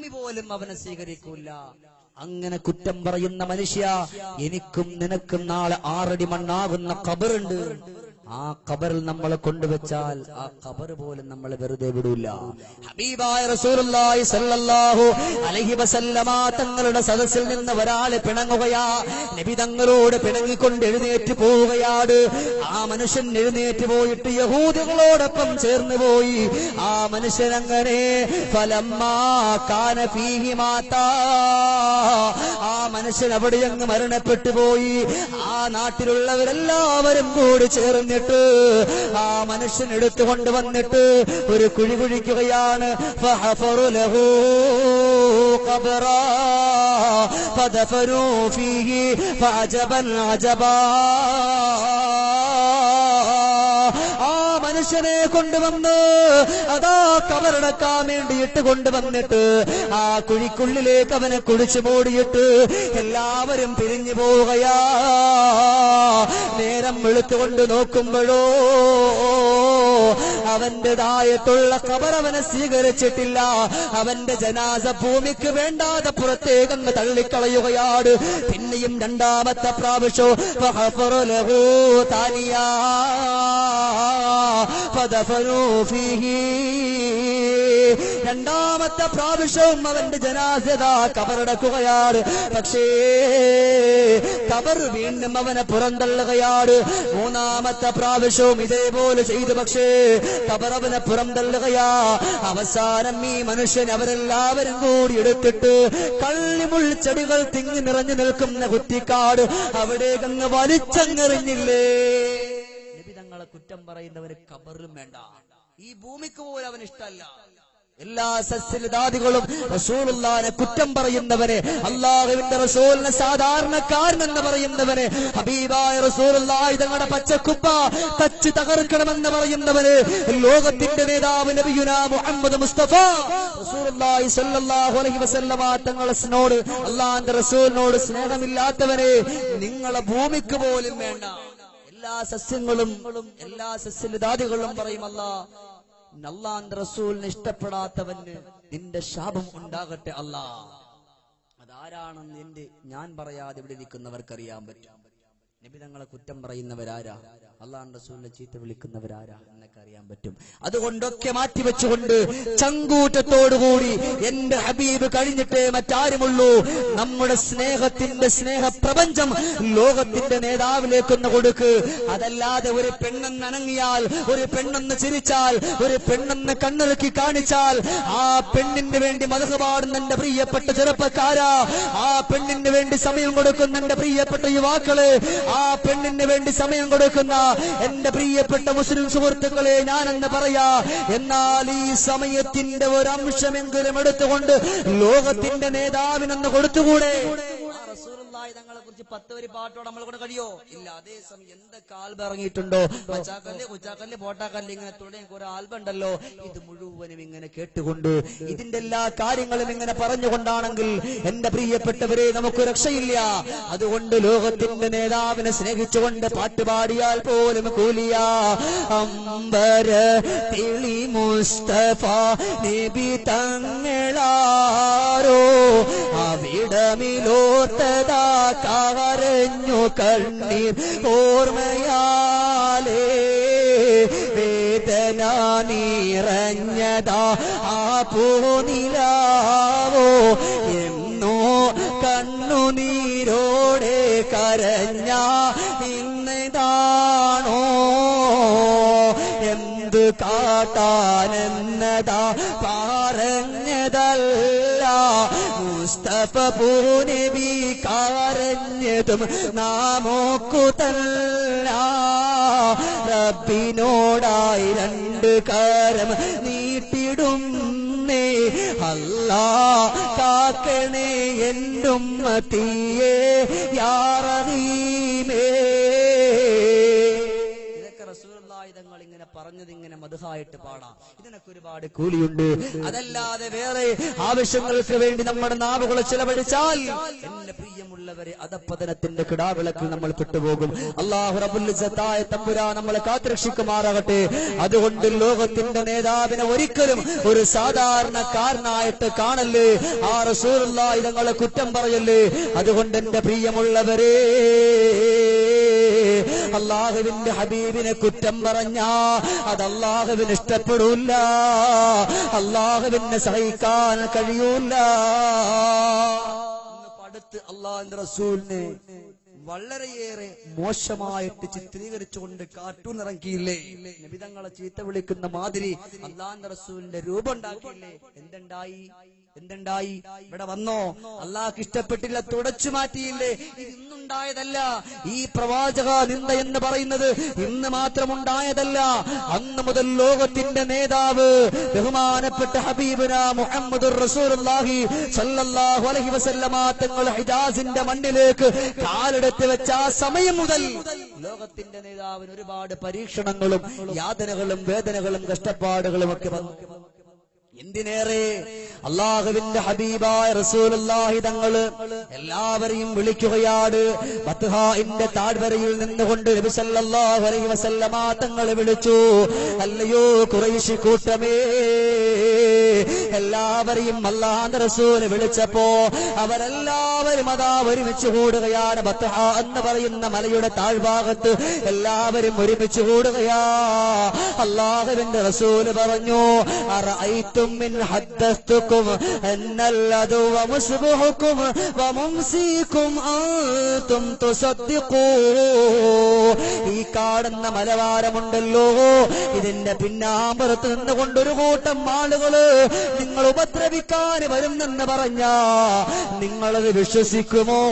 ഭൂമി പോലും അവനെ സ്വീകരിക്കൂല. അങ്ങനെ കുറ്റം പറയുന്ന മനുഷ്യ, എനിക്കും നിനക്കും നാളെ 6 അടി മണ്ണാകുന്ന ഖബറുണ്ട്. ആ ഖബറിൽ നമ്മളെ കൊണ്ടുവച്ചാൽ ആ ഖബർ പോലും നമ്മളെ വെറുതെ വിടൂല. ഹബീബായ റസൂലുള്ളാഹി സ്വല്ലല്ലാഹു അലൈഹി വസല്ലമ തങ്ങളുടെ സദസ്സിൽ നിന്ന് ഒരാൾ പിണങ്ങുകയാ. നബി തങ്ങളോട് പിണങ്ങിക്കൊണ്ട് എഴുന്നേറ്റ് പോവുകയാണ്. ആ മനുഷ്യൻ എഴുന്നേറ്റ് പോയിട്ട് യഹൂദികളോടൊപ്പം ചേർന്ന് പോയി. ആ മനുഷ്യൻ അങ്ങനെ ഫലമ്മാ കാന ഫീഹി മാതാ, ആ മനുഷ്യൻ അവിടെ അങ്ങ് മരണപ്പെട്ടു പോയി. ആ നാട്ടിലുള്ളവരെല്ലാവരും കൂടി ചേർന്നിട്ട് ആ മനുഷ്യൻ എടുത്തുകൊണ്ട് വന്നിട്ട് ഒരു കുഴി കുഴിക്കുകയാണ്. ഫഹഫറു ലഹു ഖബറാ ഫദഫനൂ ഫീഹി ഫഅജബൻ അജബാ. മനുഷ്യനെ കൊണ്ടുവന്ന് അതാ കബറടക്കാൻ വേണ്ടിയിട്ട് കൊണ്ടുവന്നിട്ട് ആ കുഴിക്കുള്ളിലേക്ക് അവനെ കുഴിച്ചു മൂടിയിട്ട് എല്ലാവരും പിരിഞ്ഞു പോവുകയാ. നേരം വെളുത്തുകൊണ്ട് നോക്കുമ്പോഴോ അവന്റേതായിട്ടുള്ള ഖബർ അവനെ സ്വീകരിച്ചിട്ടില്ല. അവന്റെ ജനാസ ഭൂമിക്ക് വേണ്ടാതെ പുറത്തേക്കങ്ങ് തള്ളിക്കളയുകയാണ്. പിന്നെയും രണ്ടാമത്തെ പ്രാവശ്യം ഫഹഫറു ലഹു താനിയാ ഫദഫനൂ ഫീഹി, രണ്ടാമത്തെ പ്രാവശ്യവും അവന്റെ ജനാസത കബറടക്കുകയാണ്. പക്ഷേ കബർ വീണ്ടും അവനെ പുറന്തള്ളുകയാണ്. മൂന്നാമത്തെ പ്രാവശ്യവും ഇതേപോലെ ചെയ്തു. പക്ഷേ കബർ അവനെ പുറന്തള്ളുകയാ. അവസാനം ഈ മനുഷ്യൻ അവരെല്ലാവരും കൂടി എടുത്തിട്ട് കള്ളിമുൾച്ചെടികൾ തിങ്ങി നിറഞ്ഞു നിൽക്കുന്ന കുറ്റിക്കാട് അവിടേക്കങ്ങ് വലിച്ചെറിഞ്ഞില്ലേ. നബി തങ്ങളെ കുറ്റം പറയുന്നവന് കബറിലും വേണ്ട, ഈ ഭൂമിക്ക് പോലും അവന് ഇഷ്ടമല്ല. എല്ലാ സസ്യലതാദികളും റസൂലുള്ളാഹിനെ കുറ്റം പറയുന്നവനെ, അല്ലാഹുവിന്റെ റസൂലിനെ സാധാരണക്കാരനെന്ന് പറയുന്നവനെ, ഹബീബായ റസൂലുള്ളാഹി തങ്ങളുടെ പച്ചക്കുപ്പ തച്ച് തകർക്കണമെന്ന് പറയുന്നവന്, ലോകത്തിന്റെ നേതാവ് നബിയുനാ മുഹമ്മദ് മുസ്തഫ റസൂലുള്ളാഹി സ്വല്ലല്ലാഹു അലൈഹി വസല്ലമ തങ്ങളോട് അല്ലാഹുവിന്റെ റസൂലിനോട് സ്നേഹമില്ലാത്തവനെ നിങ്ങളെ ഭൂമിക്ക് പോലും വേണ്ട. എല്ലാ സസ്യങ്ങളും എല്ലാ സസ്യലതാദികളും പറയും അല്ലാഹുവിന്റെ റസൂലിനെ ഇഷ്ടപ്പെടാത്തവന് നിന്റെ ശാപം ഉണ്ടാകട്ടെ അല്ലാ. അതാരാണെന്ന് ഞാൻ പറയാതെ ഇവിടെ ഇരിക്കുന്നവർക്കറിയാൻ പറ്റും. നബി തങ്ങളെ കുറ്റം പറയുന്നവരാരാ, അല്ലാഹുവിന്റെ റസൂലിനെ ചീത്ത വിളിക്കുന്നവരാരാ എന്നൊക്കെ അറിയാൻ പറ്റും. അതുകൊണ്ടൊക്കെ മാറ്റിവെച്ചുകൊണ്ട് ചങ്കൂറ്റത്തോടുകൂടി എന്റെ ഹബീബ് കഴിഞ്ഞിട്ടേ മറ്റാരുമുള്ളൂ. നമ്മുടെ സ്നേഹത്തിന്റെ സ്നേഹപ്രപഞ്ചം ലോകത്തിന്റെ നേതാവിലേക്കൊന്ന് കൊടുക്ക്. അതല്ലാതെ ഒരു പെണ്ണെന്ന് അനങ്ങിയാൽ, ഒരു പെണ്ണെന്ന് ചിരിച്ചാൽ, ഒരു പെണ്ണെന്ന് കണ്ണിറുക്കി കാണിച്ചാൽ ആ പെണ്ണിന് വേണ്ടി മദ്ഹ് പാടുന്ന എന്റെ പ്രിയപ്പെട്ട ചെറുപ്പക്കാരാ, ആ പെണ്ണിന് വേണ്ടി സമയം കൊടുക്കുന്ന എന്റെ പ്രിയപ്പെട്ട യുവാക്കള്, ആ പെണ്ണിന് വേണ്ടി സമയം കൊടുക്കുന്ന എന്റെ പ്രിയപ്പെട്ട മുസ്ലിം സുഹൃത്തുക്കളെ ഞാനെന്ന് പറയാ. എന്നാൽ ഈ സമയത്തിന്റെ ഒരു അംശമെങ്കിലും എടുത്തുകൊണ്ട് ലോകത്തിന്റെ നേതാവിനെന്ന് കൊടുത്തുകൂടെ? തങ്ങളെ കുറിച്ച് 10 വരി പാട്ടോടെ നമ്മളെ കൊണ്ട് കഴിയോ? ഇല്ല. അതേസമയം എന്തൊക്കെ ആൽബം ഇറങ്ങിയിട്ടുണ്ടോ, മച്ചാക്കല്ല് കുച്ചാക്കല്ല് പോട്ടാക്കല്ല്, ഇങ്ങനെ തുടങ്ങി കുറെ ആൽബം ഉണ്ടല്ലോ. ഇത് മുഴുവനും ഇങ്ങനെ കേട്ടുകൊണ്ട് ഇതിന്റെ എല്ലാ കാര്യങ്ങളും ഇങ്ങനെ പറഞ്ഞുകൊണ്ടാണെങ്കിൽ എന്റെ പ്രിയപ്പെട്ടവരെ നമുക്ക് രക്ഷയില്ല. അതുകൊണ്ട് ലോകത്തിന്റെ നേതാവിനെ സ്നേഹിച്ചുകൊണ്ട് പാട്ടുപാടിയാൽ പോലും കൂലിയ. അംബര തിളി മുസ്തഫ നബി തങ്ങളാരോ അവിടമിലോർത്തതാ കരഞ്ഞു കണ്ണീർ ഓർമ്മയാലേ വേദന നിറഞ്ഞതാ ആ പൂനിലാവോ എന്നോ കണ്ണുനീരോടെ കരഞ്ഞ ഇന്നതാണോ എന്ത് കാട്ടാനെന്നതാ പറഞ്ഞതല്ല മുസ്തഫ പൂനബി കരഞ്ഞതും നാമോക്കു തല്ല. റബ്ബിനോടായി 2 കരം നീട്ടിടുന്നേ അല്ലാ കാക്കണേ എന്നുമ്മത്തിയേ യാ റഹീമേ. തങ്ങൾ ഇങ്ങനെ പറഞ്ഞത് ഇങ്ങനെ മദ്ഹായിട്ട് പാടാം. ഇതിനൊക്കെ ഒരുപാട് കൂലിയുണ്ട്. അതല്ലാതെ വേറെ ആവശ്യങ്ങൾക്ക് വേണ്ടി നമ്മുടെ നാവുകളെ ചിലവഴിച്ചാൽ എന്റെ പ്രിയമുള്ള പ്രിയമുള്ളവരെ, അധപ്പതനത്തിന്റെ കിടാവിളക്കിൽ നമ്മൾ പെട്ടുപോകും. അല്ലാഹു റബ്ബുൽ ഇസ്സത്തായ തമ്പുരാൻ നമ്മളെ കാത്തുരക്ഷിക്കുമാറാകട്ടെ. അതുകൊണ്ട് ലോകത്തിന്റെ നേതാവിനെ ഒരിക്കലും ഒരു സാധാരണക്കാരനായിട്ട് കാണല്ലേ, ആ റസൂലുള്ളാഹി തങ്ങളെ കുറ്റം പറയല്ലേ. അതുകൊണ്ട് എന്റെ പ്രിയമുള്ളവരെ, അല്ലാഹുവിന്റെ ഹബീബിനെ കുറ്റം പറഞ്ഞാ അത് അല്ലാഹുവിന് ഇഷ്ടപ്പെടൂല, അല്ലാഹുവിനെ സഹിക്കാൻ കഴിയൂല. അടുത്ത് അല്ലാഹുവിന്റെ റസൂലിനെ വളരെയേറെ മോശമായിട്ട് ചിത്രീകരിച്ചുകൊണ്ട് കാർട്ടൂൺ ഇറക്കിയില്ലേ, നബിതങ്ങളെ ചീത്ത വിളിക്കുന്ന മാതിരി അല്ലാഹുവിന്റെ റസൂലിന്റെ രൂപം ഉണ്ടാക്കിയില്ലേ. എന്തുണ്ടായി? ഇവിടെ വന്നോ, അല്ലാഹ്ക്ക് ഇഷ്ടപ്പെട്ടില്ല, തുടച്ചു മാറ്റിയില്ലേ. ഇന്നുണ്ടായതല്ല. ഈ പ്രവാചക നിന്ദ എന്ന് പറയുന്നത് ഇന്ന് മാത്രമുണ്ടായതല്ല. അന്ന് മുതൽ ലോകത്തിന്റെ നേതാവ് ബഹുമാനപ്പെട്ട ഹബീബുന മുഹമ്മദുർ റസൂലുള്ളാഹി സ്വല്ലല്ലാഹു അലൈഹി വസല്ലമ തങ്ങൾ ഹിജാസിന്റെ മണ്ണിലേക്ക് കാലെടുത്ത് വെച്ച ആ സമയം മുതൽ ലോകത്തിന്റെ നേതാവിന് ഒരുപാട് പരീക്ഷണങ്ങളും യാതനകളും വേദനകളും കഷ്ടപ്പാടുകളും ഒക്കെ വന്നു. എന്തിനേറെ അല്ലാഹുവിന്റെ ഹബീബായ റസൂലുള്ളാഹി തങ്ങള് എല്ലാവരെയും വിളിക്കുകയാണ്. ബത്ഹാഇന്റെ താഴ്വരയിൽ നിന്നുകൊണ്ട് നബി സല്ലല്ലാഹു അലൈഹി വസല്ലമ തങ്ങളെ വിളിച്ചു. അല്ലയോ ഖുറൈശി കൂട്ടമേ, എല്ലാവരെയും അല്ലാഹുവിന്റെ റസൂൽ വിളിച്ചപ്പോ അവരെല്ലാവരും അതാ ഒരുമിച്ച് കൂടുകയാണ്. ബത്ഹാ എന്ന് പറയുന്ന മലയുടെ താഴ്ഭാഗത്ത് എല്ലാവരും ഒരുമിച്ച് കൂടുകയാ. അല്ലാഹുവിന്റെ റസൂൽ പറഞ്ഞു, അറഅയ്തും من حدثتكم أن العدو مصبحكم وممسيكم أنتم تصدقون. ഈ കാണുന്ന മലവാരമുണ്ടല്ലോ, ഇതിന്റെ പിന്നാമ്പുറത്ത് നിന്നുകൊണ്ടൊരു കൂട്ടം ആളുകള് നിങ്ങൾ ഉപദ്രവിക്കാൻ വരുന്നെന്ന് പറഞ്ഞ നിങ്ങളത് വിശ്വസിക്കുമോ?